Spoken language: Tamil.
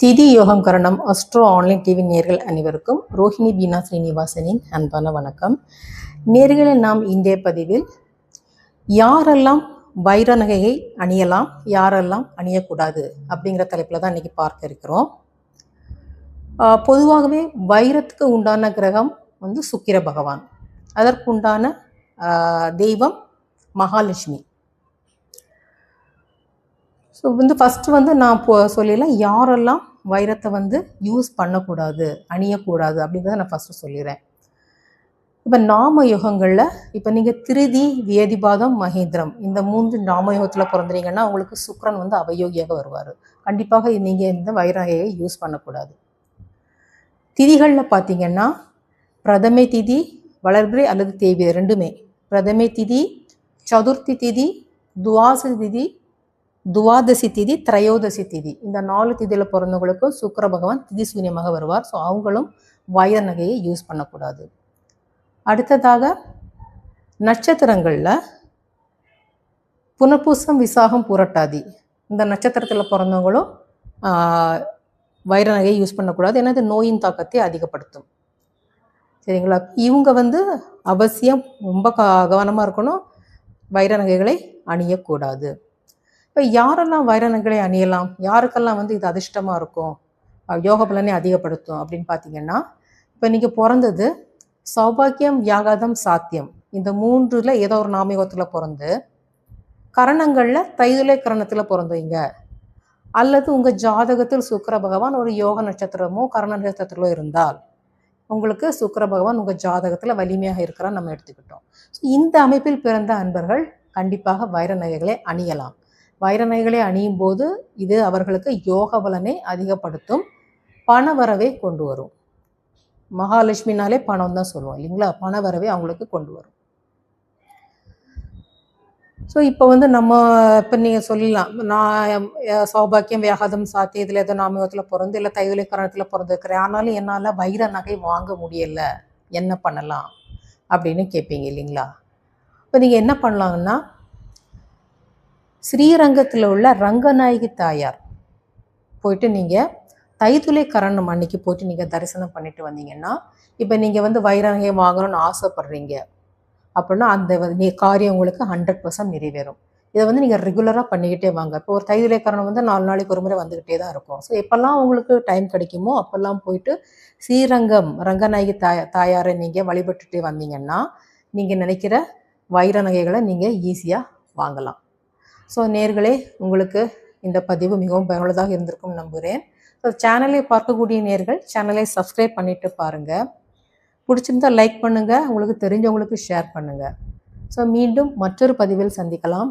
திதி யோகம் கரணம் அஸ்ட்ரோ ஆன்லைன் டிவி நேர்கள் அனைவருக்கும் ரோஹிணி பீனா ஸ்ரீனிவாசனின் அன்பான வணக்கம். நேர்களை நாம் இன்றைய பதிவில் யாரெல்லாம் வைர நகையை அணியலாம், யாரெல்லாம் அணியக்கூடாது அப்படிங்கிற தலைப்பில் தான் இன்றைக்கி பார்க்க இருக்கிறோம். பொதுவாகவே வைரத்துக்கு உண்டான கிரகம் சுக்கிர பகவான், அதற்குண்டான தெய்வம் மகாலட்சுமி. ஸோ ஃபஸ்ட்டு நான் சொல்லிடலாம் யாரெல்லாம் வைரத்தை யூஸ் பண்ணக்கூடாது, அணியக்கூடாது அப்படிங்கிறத நான் ஃபஸ்ட்டு சொல்லிடுறேன். இப்போ நாம யுகங்களில் இப்போ நீங்கள் திருதி, வியதிபாதம், மகேந்திரம் இந்த 3 நாம யுகத்தில் பிறந்துறீங்கன்னா உங்களுக்கு சுக்கிரன் அவயோகியாக வருவார். கண்டிப்பாக நீங்கள் இந்த வைர நகையை யூஸ் பண்ணக்கூடாது. திதிகளில் பார்த்தீங்கன்னா பிரதமை திதி, வளர்பிறை அல்லது தேய்பிறை ரெண்டுமே. பிரதமை திதி, சதுர்த்தி திதி, துவாதசி திதி, திரையோதசி திதி இந்த 4 திதியில் பிறந்தவங்களுக்கும் சுக்கிர பகவான் திதி சூன்யமாக வருவார். ஸோ அவங்களும் வைர நகையை யூஸ் பண்ணக்கூடாது. அடுத்ததாக நட்சத்திரங்களில் புனர்பூசம், விசாகம், பூரட்டாதி இந்த நட்சத்திரத்தில் பிறந்தவங்களும் வைர நகையை யூஸ் பண்ணக்கூடாது. ஏன்னா இது நோயின் தாக்கத்தை அதிகப்படுத்தும். சரிங்களா? இவங்க அவசியம் ரொம்ப கவனமாக இருக்கணும், வைர நகைகளை அணியக்கூடாது. இப்போ யாரெல்லாம் வைர நகைகளை அணியலாம், யாருக்கெல்லாம் இது அதிர்ஷ்டமாக இருக்கும், யோக பலனை அதிகப்படுத்தும் அப்படின்னு பார்த்தீங்கன்னா, இப்போ நீங்கள் பிறந்தது சௌபாக்கியம், வியாகாதம், சாத்தியம் இந்த 3ல் ஏதோ ஒரு நாமயோகத்தில் பிறந்து கரணங்களில் தைதுளை கரணத்தில் பிறந்தவங்க, அல்லது உங்கள் ஜாதகத்தில் சுக்கிர பகவான் ஒரு யோக நட்சத்திரமோ கரண நட்சத்திரத்திலோ இருந்தால் உங்களுக்கு சுக்கிர பகவான் உங்கள் ஜாதகத்தில் வலிமையாக இருக்கிறான்னு நம்ம எடுத்துக்கிட்டோம். ஸோ இந்த அமைப்பில் பிறந்த அன்பர்கள் கண்டிப்பாக வைர நகைகளை அணியலாம். வைர நகைகளை அணியும் போது இது அவர்களுக்கு யோக பலனை அதிகப்படுத்தும், பண வரவை கொண்டு வரும். மகாலட்சுமினாலே பணம் தான் சொல்லுவோம் இல்லைங்களா? பண வரவை அவங்களுக்கு கொண்டு வரும். ஸோ இப்போ இப்போ நீங்கள் சொல்லலாம், நான் சௌபாக்கியம், வியாகாதம், சாத்தியம் இதில் ஏதோ நாமயோகத்தில் பிறந்து இல்லை தைதுளை கரணத்தில் பிறந்திருக்கிறேன், ஆனாலும் என்னால் வைர நகை வாங்க முடியலை, என்ன பண்ணலாம் அப்படின்னு கேட்பீங்க இல்லைங்களா? இப்போ நீங்கள் என்ன பண்ணலாங்கன்னா, ஸ்ரீரங்கத்தில் உள்ள ரங்கநாயகி தாயார் போயிட்டு நீங்கள் தைதுளை கரணம் அன்னைக்கு போயிட்டு நீங்கள் தரிசனம் பண்ணிட்டு வந்தீங்கன்னா, இப்போ நீங்கள் வைர நகையை வாங்கணும்னு ஆசைப்படுறீங்க அப்படின்னா அந்த காரியம் உங்களுக்கு 100% நிறைவேறும். இதை நீங்கள் ரெகுலராக பண்ணிக்கிட்டே வாங்க. இப்போ ஒரு தைதுளை கரணம் 4 நாளைக்கு ஒரு முறை வந்துக்கிட்டே தான் இருக்கும். ஸோ எப்போல்லாம் உங்களுக்கு டைம் கிடைக்குமோ அப்போல்லாம் போயிட்டு ஸ்ரீரங்கம் ரங்கநாயகி தாயாரை நீங்கள் வழிபட்டுட்டு வந்தீங்கன்னா நீங்கள் நினைக்கிற வைர நகைகளை நீங்கள் ஈஸியாக வாங்கலாம். ஸோ நேர்களே, உங்களுக்கு இந்த பதிவு மிகவும் பயனுள்ளதாக இருந்திருக்கும் நம்புகிறேன். ஸோ சேனலை பார்க்கக்கூடிய நேர்கள் சேனலை சப்ஸ்கிரைப் பண்ணிவிட்டு பாருங்கள். பிடிச்சிருந்தால் லைக் பண்ணுங்கள், உங்களுக்கு தெரிஞ்சவங்களுக்கு ஷேர் பண்ணுங்கள். ஸோ மீண்டும் மற்றொரு பதிவில் சந்திக்கலாம்.